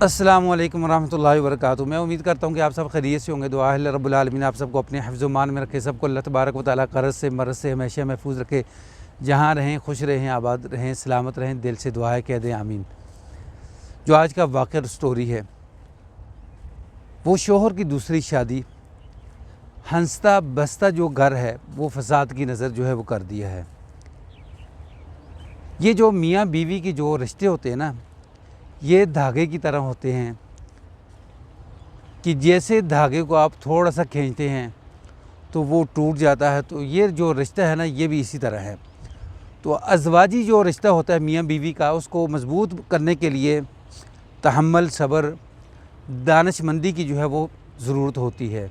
अस्सलामु अलैकुम रहमतुल्लाहि व बरकातुहू। मैं उम्मीद करता हूँ कि आप सब खैरियत से होंगे। दुआ है अल्लाह रब्बुल आलमीन आप सबको अपने हिफ्ज़ मान में रखे, सबको अल्लाह तबारक व तआला कर्ज़ से मर्ज़ से हमेशा महफूज रखे। जहाँ रहें खुश रहें, आबाद रहें, सलामत रहें। दिल से दुआ है, कह दें आमीन। जो आज का वाक़या स्टोरी है वो शोहर की दूसरी शादी, हंसता बसता जो घर है वो फसाद की नज़र जो है वो कर दिया है। ये जो मियाँ बीवी के जो रिश्ते होते हैं ना, ये धागे की तरह होते हैं कि जैसे धागे को आप थोड़ा सा खींचते हैं तो वो टूट जाता है। तो ये जो रिश्ता है ना, ये भी इसी तरह है। तो अज़वाजी जो रिश्ता होता है मियाँ बीवी का, उसको मज़बूत करने के लिए तहम्मुल, सब्र, दानिशमंदी की जो है वो ज़रूरत होती है।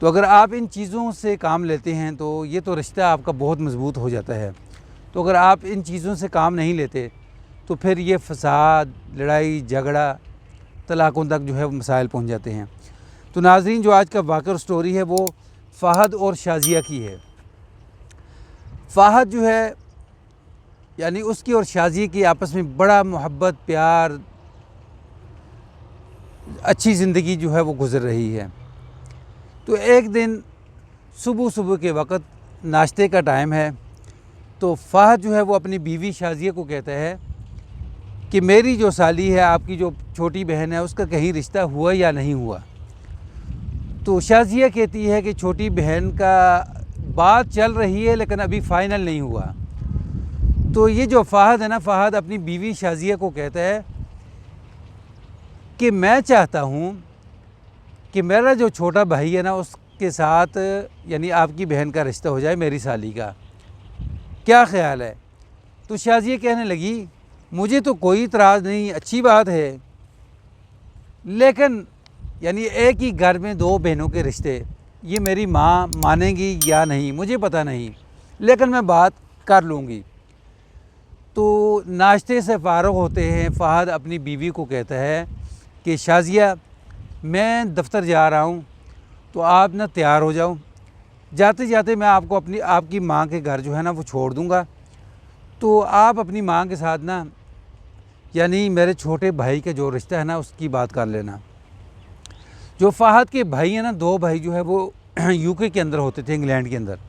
तो अगर आप इन चीज़ों से काम लेते हैं तो ये तो रिश्ता आपका बहुत मज़बूत हो जाता है। तो अगर आप इन चीज़ों से काम नहीं लेते तो फिर ये फसाद, लड़ाई झगड़ा, तलाक़ों तक जो है वो मसाइल पहुँच जाते हैं। तो नाज़रीन, जो आज का वाक़या स्टोरी है वो फ़हद और शाज़िया की है। फ़हद जो है यानी उसकी और शाज़िया की आपस में बड़ा मोहब्बत, प्यार, अच्छी ज़िंदगी जो है वो गुज़र रही है। तो एक दिन सुबह के वक़्त नाश्ते का टाइम है, तो फ़हद जो है वो अपनी बीवी शाज़िया को कहता है कि मेरी जो साली है, आपकी जो छोटी बहन है, उसका कहीं रिश्ता हुआ या नहीं हुआ। तो शाज़िया कहती है कि छोटी बहन का बात चल रही है लेकिन अभी फ़ाइनल नहीं हुआ। तो ये जो फ़हद है ना, फ़हद अपनी बीवी शाज़िया को कहता है कि मैं चाहता हूँ कि मेरा जो छोटा भाई है ना, उसके साथ यानी आपकी बहन का रिश्ता हो जाए, मेरी साली का। क्या ख़्याल है? तो शाज़िया कहने लगी, मुझे तो कोई इतराज़ नहीं, अच्छी बात है, लेकिन यानी एक ही घर में दो बहनों के रिश्ते, ये मेरी माँ मानेंगी या नहीं मुझे पता नहीं, लेकिन मैं बात कर लूँगी। तो नाश्ते से फ़ारिग़ होते हैं, फ़हद अपनी बीवी को कहता है कि शाज़िया, मैं दफ़्तर जा रहा हूँ, तो आप ना तैयार हो जाओ, जाते जाते मैं आपको आपकी माँ के घर जो है ना वो छोड़ दूँगा। तो आप अपनी माँ के साथ ना यानी मेरे छोटे भाई का जो रिश्ता है ना उसकी बात कर लेना। जो फ़हद के भाई हैं ना, दो भाई जो है वो यूके के अंदर होते थे, इंग्लैंड के अंदर।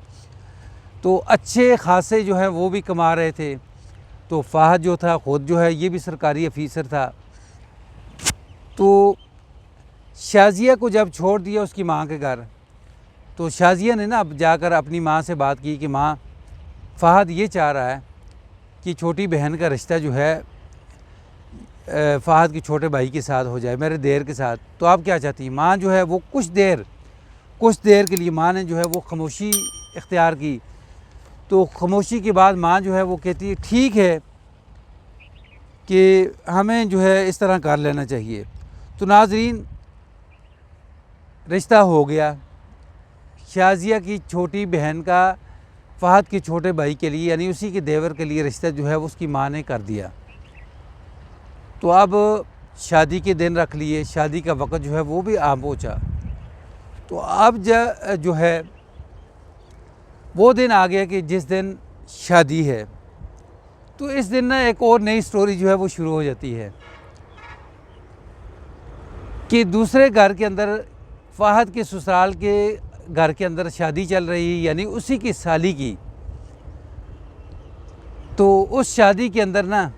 तो अच्छे खासे जो है वो भी कमा रहे थे। तो फ़हद जो था ख़ुद जो है ये भी सरकारी अफीसर था। तो शाज़िया को जब छोड़ दिया उसकी माँ के घर, तो शाज़िया ने ना अब जाकर अपनी माँ से बात की कि माँ, फ़हद ये चाह रहा है कि छोटी बहन का रिश्ता जो है फ़हद के छोटे भाई के साथ हो जाए, मेरे देर के साथ। तो आप क्या चाहती हैं? माँ जो है वो कुछ देर के लिए माँ ने जो है वो खामोशी इख्तियार की। तो खामोशी के बाद माँ जो है वो कहती है ठीक है कि हमें जो है इस तरह कर लेना चाहिए। तो नाज़रीन, रिश्ता हो गया। शाज़िया की छोटी बहन का फ़हद के छोटे भाई के लिए यानी उसी के देवर के लिए रिश्ता जो है उसकी माँ ने कर दिया। तो अब शादी के दिन रख लिए, शादी का वक़्त जो है वो भी आ पहुँचा। तो अब जो है वो दिन आ गया कि जिस दिन शादी है। तो इस दिन ना एक और नई स्टोरी जो है वो शुरू हो जाती है कि दूसरे घर के अंदर, फ़हद के ससुराल के घर के अंदर शादी चल रही यानी उसी की साली की। तो उस शादी के अंदर ना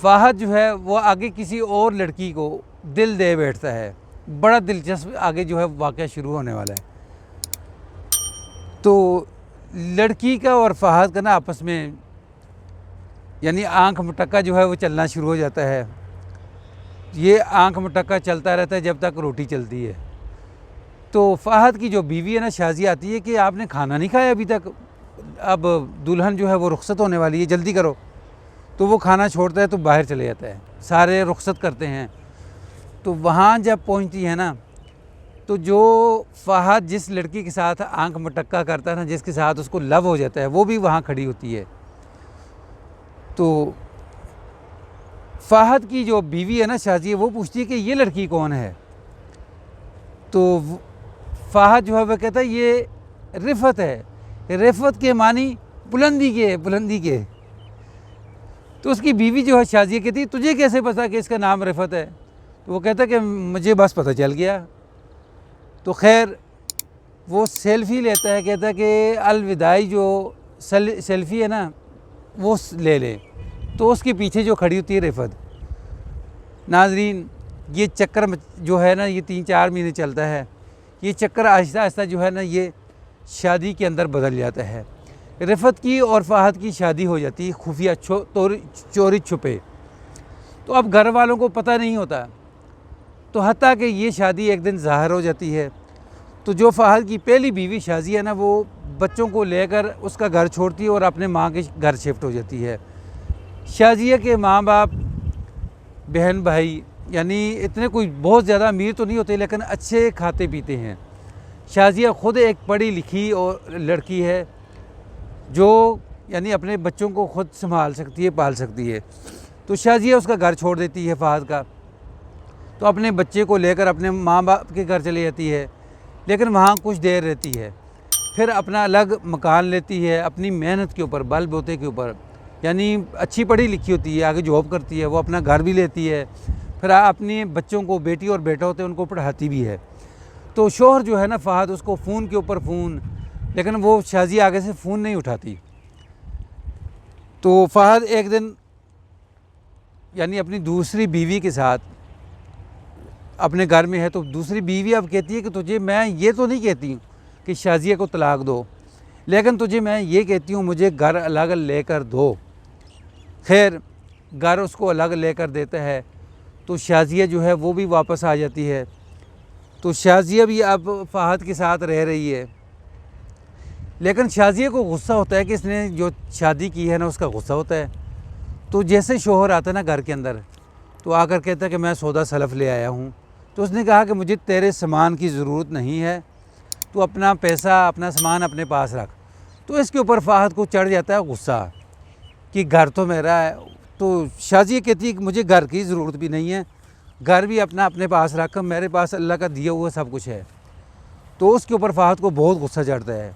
फ़हद जो है वो आगे किसी और लड़की को दिल दे बैठता है। बड़ा दिलचस्प आगे जो है वाक़या शुरू होने वाला है। तो लड़की का और फ़हद का ना आपस में यानी आंख मटक्का जो है वो चलना शुरू हो जाता है। ये आंख मटक्का चलता रहता है जब तक रोटी चलती है। तो फ़हद की जो बीवी है ना शाज़िया आती है कि आपने खाना नहीं खाया अभी तक, अब दुल्हन जो है वो रुखसत होने वाली है, जल्दी करो। तो वो खाना छोड़ता है तो बाहर चले जाता है, सारे रुखसत करते हैं। तो वहाँ जब पहुँचती है ना, तो जो फ़हद जिस लड़की के साथ आंख मटक्का करता है ना, जिसके साथ उसको लव हो जाता है, वो भी वहाँ खड़ी होती है। तो फ़हद की जो बीवी है ना शाज़िया, वो पूछती है कि ये लड़की कौन है। तो फ़हद जो है वह कहता है ये रिफ़त है। रिफ़त के मानी बुलंदी के। تو اس کی بیوی جو ہے شازیہ کہتی ہے تجھے کیسے پتا کہ اس کا نام رفعت ہے؟ تو وہ کہتا ہے کہ مجھے بس پتہ چل گیا۔ تو خیر وہ سیلفی لیتا ہے، کہتا ہے کہ الوداعی جو سیلفی ہے نا وہ لے لے، تو اس کے پیچھے جو کھڑی ہوتی ہے رفعت۔ ناظرین یہ چکر جو ہے نا یہ 3-4 مہینے چلتا ہے، یہ چکر آہستہ آہستہ جو ہے نا یہ شادی کے اندر بدل جاتا ہے۔ رفعت کی اور فہد کی شادی ہو جاتی ہے خفیہ چوری چھپے، تو اب گھر والوں کو پتہ نہیں ہوتا، تو حتیٰ کہ یہ شادی ایک دن ظاہر ہو جاتی ہے۔ تو جو فہد کی پہلی بیوی شازیہ ہے نا وہ بچوں کو لے کر اس کا گھر چھوڑتی ہے اور اپنے ماں کے گھر شفٹ ہو جاتی ہے۔ شازیہ کے ماں باپ بہن بھائی یعنی اتنے کوئی بہت زیادہ امیر تو نہیں ہوتے لیکن اچھے کھاتے پیتے ہیں۔ شازیہ خود ایک پڑھی لکھی اور لڑکی ہے جو یعنی اپنے بچوں کو خود سنبھال سکتی ہے، پال سکتی ہے۔ تو شازیہ اس کا گھر چھوڑ دیتی ہے فہد کا، تو اپنے بچے کو لے کر اپنے ماں باپ کے گھر چلی جاتی ہے، لیکن وہاں کچھ دیر رہتی ہے، پھر اپنا الگ مکان لیتی ہے اپنی محنت کے اوپر، بل بوتے کے اوپر، یعنی اچھی پڑھی لکھی ہوتی ہے، آگے جاب کرتی ہے، وہ اپنا گھر بھی لیتی ہے، پھر اپنے بچوں کو بیٹی اور بیٹا ہوتے ہیں ان کو پڑھاتی بھی ہے۔ تو شوہر جو ہے نا فہد اس کو فون کے اوپر فون، لیکن وہ شازیہ آگے سے فون نہیں اٹھاتی۔ تو فہد ایک دن یعنی اپنی دوسری بیوی کے ساتھ اپنے گھر میں ہے، تو دوسری بیوی اب کہتی ہے کہ تجھے میں یہ تو نہیں کہتی ہوں کہ شازیہ کو طلاق دو، لیکن تجھے میں یہ کہتی ہوں مجھے گھر الگ لے کر دو۔ خیر گھر اس کو الگ لے کر دیتا ہے، تو شازیہ جو ہے وہ بھی واپس آ جاتی ہے۔ تو شازیہ بھی اب فہد کے ساتھ رہ رہی ہے، لیکن شازیہ کو غصہ ہوتا ہے کہ اس نے جو شادی کی ہے نا اس کا غصہ ہوتا ہے۔ تو جیسے شوہر آتا ہے نا گھر کے اندر تو آ کر کہتا ہے کہ میں سودا سلف لے آیا ہوں، تو اس نے کہا کہ مجھے تیرے سامان کی ضرورت نہیں ہے، تو اپنا پیسہ اپنا سامان اپنے پاس رکھ۔ تو اس کے اوپر فہد کو چڑھ جاتا ہے غصہ کہ گھر تو میرا ہے۔ تو شازیہ کہتی ہے کہ مجھے گھر کی ضرورت بھی نہیں ہے، گھر بھی اپنا اپنے پاس رکھ، میرے پاس اللہ کا دیا ہوا سب کچھ ہے۔ تو اس کے اوپر فہد کو بہت غصہ چڑھتا ہے۔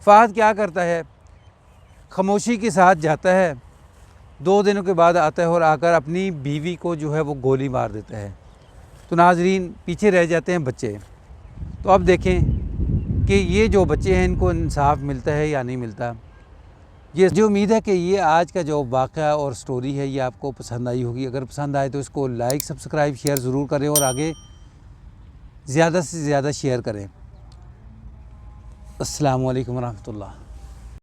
فہد کیا کرتا ہے، خاموشی کے ساتھ جاتا ہے، 2 دنوں کے بعد آتا ہے اور آ کر اپنی بیوی کو جو ہے وہ گولی مار دیتا ہے۔ تو ناظرین پیچھے رہ جاتے ہیں بچے۔ تو اب دیکھیں کہ یہ جو بچے ہیں ان کو انصاف ملتا ہے یا نہیں ملتا۔ یہ جو امید ہے کہ یہ آج کا جو واقعہ اور سٹوری ہے یہ آپ کو پسند آئی ہوگی۔ اگر پسند آئے تو اس کو لائک سبسکرائب شیئر ضرور کریں اور آگے زیادہ سے زیادہ شیئر کریں۔ السلام علیکم ورحمۃ اللہ۔